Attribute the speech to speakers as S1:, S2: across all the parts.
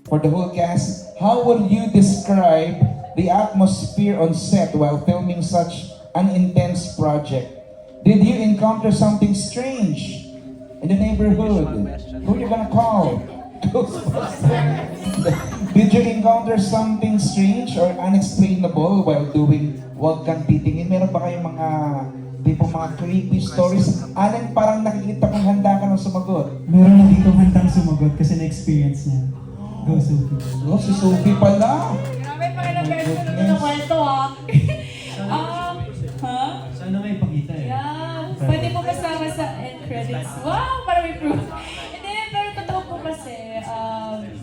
S1: for the whole cast, how would you describe the atmosphere on set while filming such an intense project? Did you encounter something strange in the neighborhood? Who you gonna call? Ghostbusters. Did you encounter something strange or unexplainable while doing Wag Kang Titingin? Meron ba kayong mga tipong mga creepy stories? Alin parang nakikita kong handa ka ng sumagot?
S2: Meron na dito handang sumagot kasi na-experience niya. Go, Sophie.
S1: Oh, si Sophie pala.
S3: Grabe pa rin ang version ng kwento ah. Ha?
S2: Sana nga ipakita eh.
S3: Yeah. Pwede po kasama sa end credits. Wow! Para may proof. Hindi, pero totoo po kasi,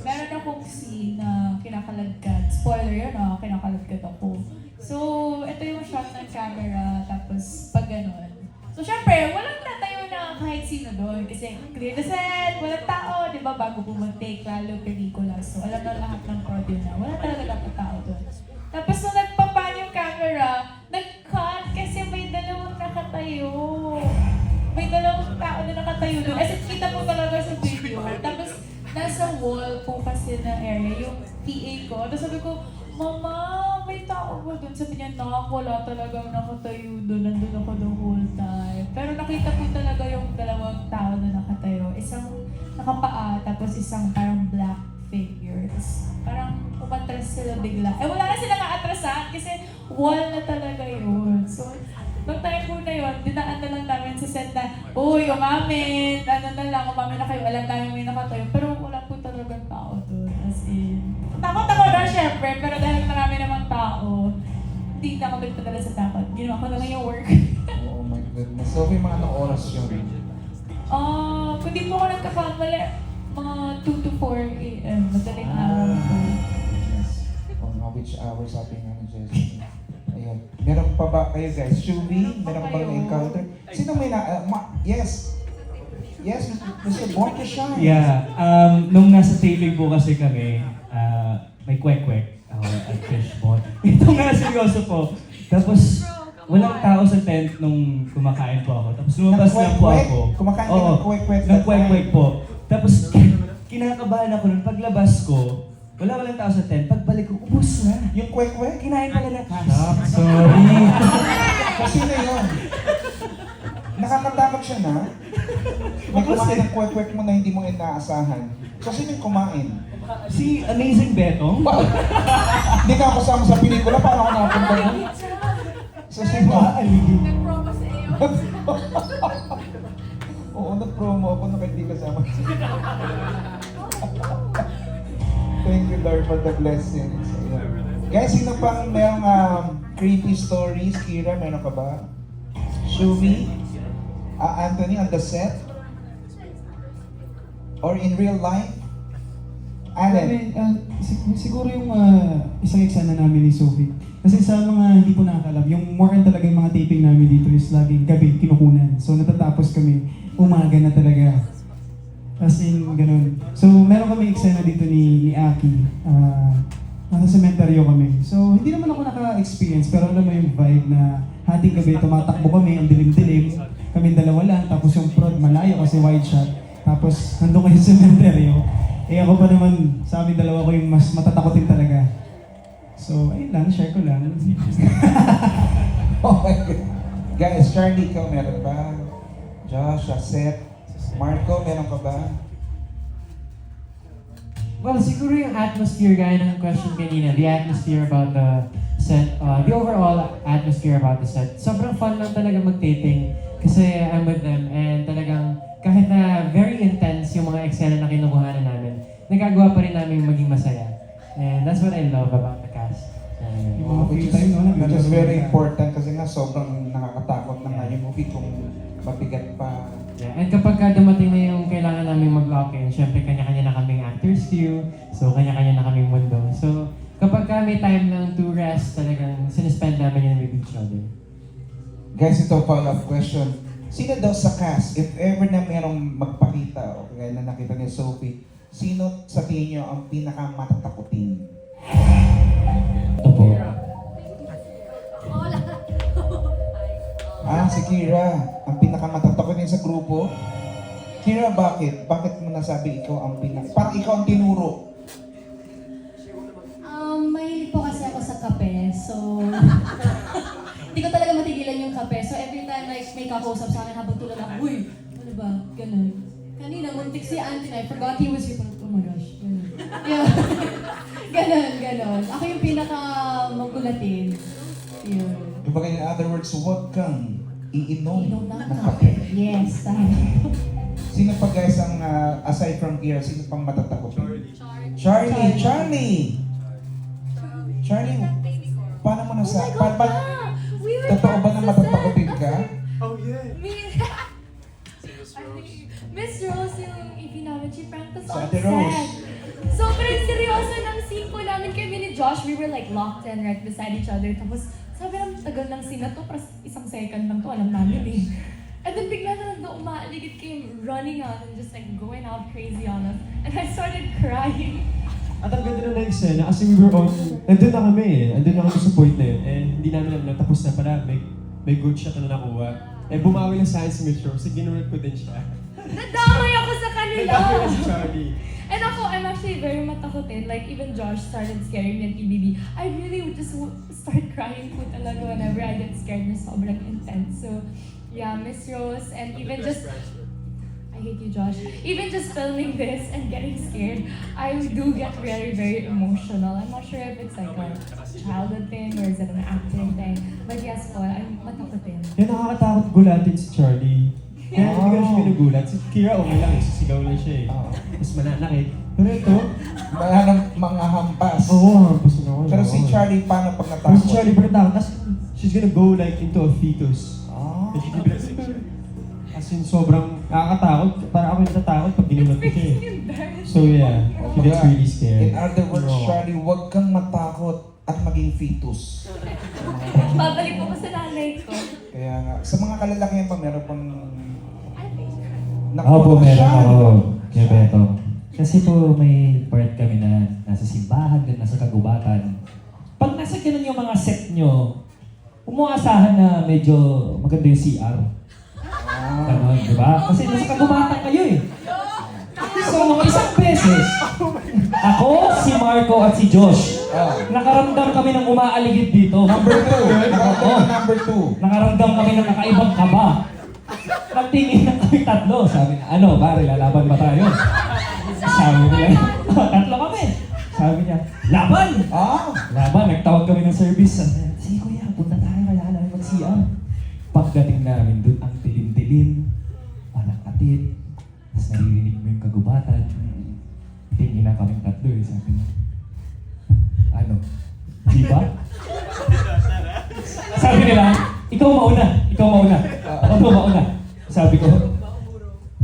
S3: meron akong scene na kinakalagkat. Spoiler yun ah, kinakalagkat ako. So, ito yung shot ng camera, tapos pag ganun. So, syempre, walang tatayo na kahit sino doon. Kasi clear the set, walang tao, di ba? Bago po mag-take, lalo pelikula. So, alam na lahat ng crowd yun na wala talaga dapat tao doon. Tapos nung nagpapan yung camera, nag-cut kasi may dalawang nakatayo. May dalawang tao na nakatayo doon. As in, kita po talaga sa video. Tapos, nasa wall po kasi na area, yung PA ko. Tapos sabi ko, Mama, may tao ba doon? Sabi niya, Nak, wala talagang nakatayo doon. Nandun ako the whole time. Pero nakita po talaga yung dalawang tao na nakatayo. Isang nakapaa, tapos isang parang black figures. Parang umatras sila bigla. Eh, wala na sila maatrasan kasi wall na talaga yun. So, nung time po na yun, dinaan na lang namin sa set na, uy, umamin, umamin na kayo, alam namin may nakatayo. Pero wala po talagang tao doon. As in, takot ako na syempre, pero dahil marami namang tao, hindi na ako nagpadala sa takot. Ginawa ko na lang yung work.
S1: Oh my goodness. Sophie, mga anong oras yun?
S3: Kung di po ako nagkakamali, mga 2 to 4 a.m. Madaling araw po.
S1: Yes. Oh, which hour sabi nga ni Jessica? Ayun. Meron pa ba kayo guys? Shubi? Meron ka bang encounter? Sino may yes. Yes, Mr. Born to Shine.
S2: Yeah, nung nasa taping po kasi kami, may kwek-kwek ako at fishball. Ito nga seryoso po. Tapos, walang tao sa tent nung kumakain po ako. Tapos lumabas lang po ako.
S1: Kumakain ka ng kwek-kwek
S2: ng kwek-kwek po. Tapos, kinakabahan ako nun. Paglabas ko, walang tao sa tent. Pagbalik ko, ubos na.
S1: Yung kwek-kwek?
S2: Kinain pala na cash. Sorry.
S1: Kasi na yun. Nakakatakot siya na. May kumain ng kwek-kwek mo na hindi mo inaasahan. So, sino yung kumain?
S2: Si Amazing Betong.
S1: Hindi ka kasama sa pelikula, paano ako napunta doon? So, sino?
S3: Nag-promo sa iyo.
S1: Oo, nag-promo ako na hindi kasama. Thank you, Lord, for the blessings. Ayan. Guys, sino pang merong creepy stories? Kira, meron ka ba? Shumi? Anthony, on the set? Or in real life? Allen?
S2: Siguro yung isang eksena namin ni Sophie. Kasi sa mga hindi po nakakalam, yung more on talaga yung mga taping namin dito is laging gabi, kinukunan. So natatapos kami, umaga na talaga. As in, ganun. So meron kami eksena dito ni Aki. Nasa sementeryo kami. So hindi naman ako naka-experience, pero alam mo yung vibe na hating gabi, tumatakbo kami, ang dilim-dilim. Kami dalawa lang, tapos yung prod malayo kasi wide shot. Tapos nandun kayo sa sementeryo. Eh ako pa naman, sa amin dalawa ko yung mas matatakotin talaga. So, ayun lang, share ko lang.
S1: Oh my God. Guys, Charlie, ikaw meron ba? Josh, Seth, Marco, meron ka ba?
S4: Well, siguro yung atmosphere, gaya ng question kanina, the atmosphere about the set, the overall atmosphere about the set. Sobrang fun lang talaga mag-taping kasi I'm with them and talagang kahit na very intense yung mga eksena na kinukuhanan namin, nagagawa pa rin namin maging masaya. And that's what I love about the cast.
S2: Yung mga free time, no?
S1: Which is very important kasi nga sobrang nakakatakot na nga yung movie kung mabigat pa.
S4: Yeah. And kapag dumating na yung kailangan namin mag-lock-in, syempre kanya-kanya na kaming actors queue, so kanya-kanya na kaming mundo. So kapag may time lang to rest, talagang sinispend namin yun with each other.
S1: Guys, ito follow-up question. Sino daw sa cast, if ever na merong magpakita, o kaya na nakita ni Sophie, sino sa tingin nyo ang pinakamatatakutin?
S4: Ito po.
S1: Si Kira, ang pinakamatatakutin sa grupo. Kira, bakit? Bakit mo nasabi ikaw ang parang ikaw ang tinuro?
S5: So, hindi ko talaga matigilan yung kape. So, every time like may kakausap sa akin habang tulad ako, uy, ano ba? Ganun. Kanina, muntik si Anthony. I forgot he was here. Oh my gosh. Ganun. Yeah. Ganon. Ako yung pinaka magulatin. Yun.
S1: Kumbaga, in other words, huwag kang iinom
S5: Inom ng
S1: ng
S5: kape.
S1: kape.
S5: Yes, tama.
S1: Sino pa guys ang, aside from Kira, sino pang matatakot? Charlie! Charlie, paano mo
S3: Oh my
S1: nasa...
S3: God, yeah! We were
S1: Totoo ba na
S3: friends
S1: matatakotin ka?
S2: Oh yeah.
S3: Miss Rose yung EP namin, she pranked us
S1: Sa
S3: on
S1: Ate Rose.
S3: set. Sobrang seryoso ng scene po namin kami ni Josh. We were like locked in right beside each other. Tapos sabi namin, tagal ng scene na to, para isang second lang to, alam namin eh. And then bigla na lang doon umaaligid came running out and just like going out crazy on us. And I started crying.
S6: At ang ganda na ng eksena kasi we were on, nandun na kami eh. Nandun na kami sa point na yun. And hindi namin alam na tapos na pala. May good shot na nakuha. Eh bumawi lang sa akin si Metro kasi ginunod ko din siya.
S3: Nadamay ako sa kanila!
S6: Nagdami na si Charlie.
S3: And ako, I'm actually very matakotin. Like, even Josh started scaring me at EBB. I really would just start crying po talaga whenever I get scared na sobrang intense. So, yeah, Miss Rose, and even just... I hate you, Josh. Even just filming this and getting scared, I do get very, very emotional. I'm not sure if it's like a childhood thing or is it an acting thing. But yes po, I'm matakotin.
S6: Yan nakakatakot gulatin si Charlie. Kaya hindi ko na siya ginugulat. Si Kira okay lang, sisigaw lang siya eh. Tapos mananakit. Pero ito,
S1: Mga hampas.
S6: oo, hampas na ako.
S1: Pero si Charlie, paano pag
S6: Pero si
S1: natakot?
S6: Charlie pa natakot. Tapos she's gonna go like into a fetus.
S1: Ah.
S6: And she could be like, as in sobrang nakakatakot. Parang ako yung natatakot pag ginunod ko siya eh.
S3: Embarrassing.
S6: So yeah, she gets really scared.
S1: In other words,
S6: Oo.
S1: Charlie, huwag kang matakot at maging fetus.
S3: Babalik po ko sa nanay ko.
S1: Kaya nga, sa mga kalalakihan pa, meron pang...
S7: Ako po, meron ako, Kuya Beto. Kasi po may part kami na nasa simbahan, din nasa kagubatan. Pag nasa ganun yung mga set nyo, umuasahan na medyo maganda yung CR. Ganon, di ba? Kasi nasa kagubatan kayo eh. So, isang beses, ako, si Marco at si Josh, nakaramdam kami ng umaaligid dito.
S1: Number 2.
S7: Oo.
S1: Number 2.
S7: Nakaramdam kami ng kakaibang kaba. Nagtingin na kami tatlo. Sabi na, ano, pare, lalaban ba tayo? Sabi nila, tatlo kami. Sabi niya, laban! Laban, nagtawag kami ng service. Sige kuya, punta tayo, kailangan namin mag-CR. Pagdating namin doon, ang dilim-dilim, walang atid, tapos naririnig mo yung kagubatan. Tingin na kaming tatlo eh, sabi niya. Ano? Di ba? Sabi nila, ikaw mauna. Ako mauna. Sabi ko,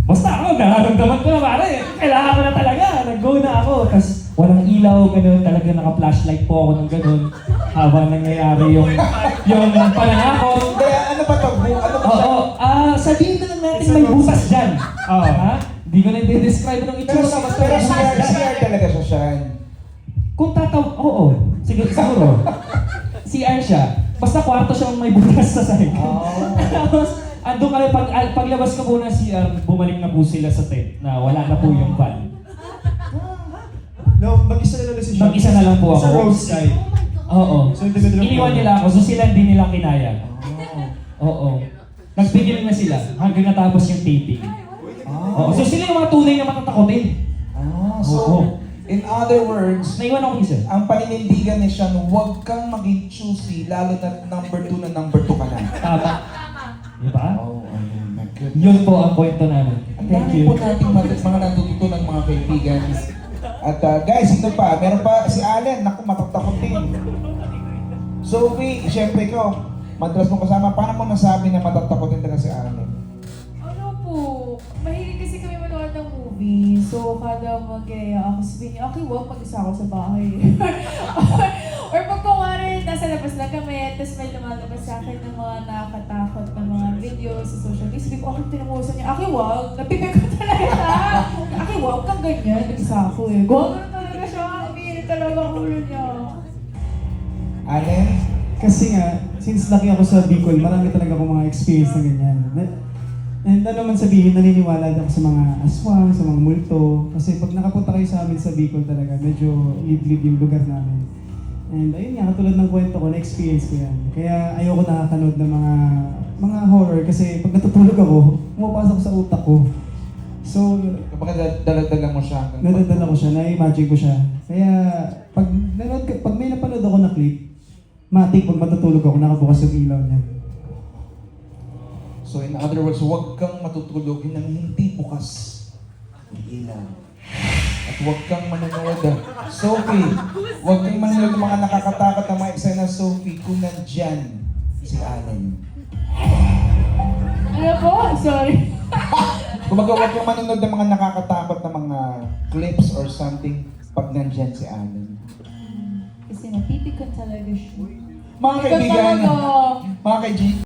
S7: basta ako, nararamdaman ko na pare. Kailangan ko na talaga. Nag-go na ako. Tapos walang ilaw, gano'n. Talaga naka-flashlight po ako ng gano'n. Habang nangyayari yung pananakot.
S1: Kaya ano ba ito? Ano ba siya?
S7: Oo. Sabihin na lang natin may butas dyan. Ha? Hindi ko na i-describe ng
S1: Pero,
S7: itsura. Basta
S1: pero
S7: may butas dyan.
S1: CR talaga siya, Sean.
S7: Kung oo. Siguro. CR siya. Basta kwarto siya may butas sa sahig. Tapos, andun kami, paglabas ko po ng CR, bumalik na po sila sa tent na wala na po yung van.
S6: No, mag-isa na lang si Sean.
S7: Mag-isa na lang po ako.
S6: Sa roadside.
S7: Oo.
S6: So, hindi ko nila-
S7: Iniwan nila ako, so sila hindi nila kinaya. Oo. Nagpigil na sila hanggang natapos yung taping. Oo. So sila yung mga tunay na matatakotin.
S1: So,
S7: Oo.
S1: in other words,
S7: Naiwan ako isa.
S1: ang paninindigan ni Sean, huwag kang maging choosy, lalo na number 2 na number 2 ka na.
S7: Tama. Diba?
S1: Oh my goodness.
S7: Yun po ang kwento namin.
S1: Ang
S7: Thank
S1: dami
S7: you.
S1: po nating mga nandito ng mga kaibigan. At guys, ito pa, meron pa si Allen, naku, matatakot din. Sophie, syempre ikaw, madalas mo kasama, paano mo nasabi na matatakot din talaga si Allen?
S3: Ano po, mahilig kasi kami manood ng movie. So, kada mag-aya ako, sabihin niya, okay, wag, mag-isa ako sa bahay. Or pag kumari, nasa labas lang kami, tapos may lumalabas sa akin ng mga nakakatakot na mga videos sa social media. Sabi ko, tinamusan niya, okay, wag, napipig ko talaga siya. Okay, wag kang ganyan, nag-isa ako eh. Wag na talaga siya, umiinit talaga ang ulo niya.
S1: Allen?
S2: Kasi nga, since laki ako sa Bicol, marami talaga akong mga experience na ganyan. And ano man sabihin, naniniwala ako sa mga aswang, sa mga multo. Kasi pag nakapunta kayo sa amin sa Bicol talaga, medyo idlib yung lugar namin. And ayun nga, katulad ng kwento ko, na-experience ko yan. Kaya ayoko nakakanood ng mga horror kasi pag natutulog ako, pumapasok sa utak ko. So,
S1: Kapag daladagan mo siya.
S2: nadadala ko siya, na-imagine ko siya. Kaya pag may napanood ako na clip, matik pag matutulog ako, nakabukas yung ilaw niya.
S1: So in other words, huwag kang matutulogin ng hindi bukas ang ilaw. At huwag kang manonood. Sophie, huwag kang manonood ng mga nakakatakot na mga eksena, Sophie, kung nandyan si Allen.
S3: Ano po? Sorry.
S1: Kumbaga, huwag kang manonood ng mga nakakatakot na mga clips or something pag nandyan si Allen.
S3: Kasi napipikon talaga siya.
S1: Mga kaibigan,
S3: Ikaw talaga.
S1: mga kaibigan,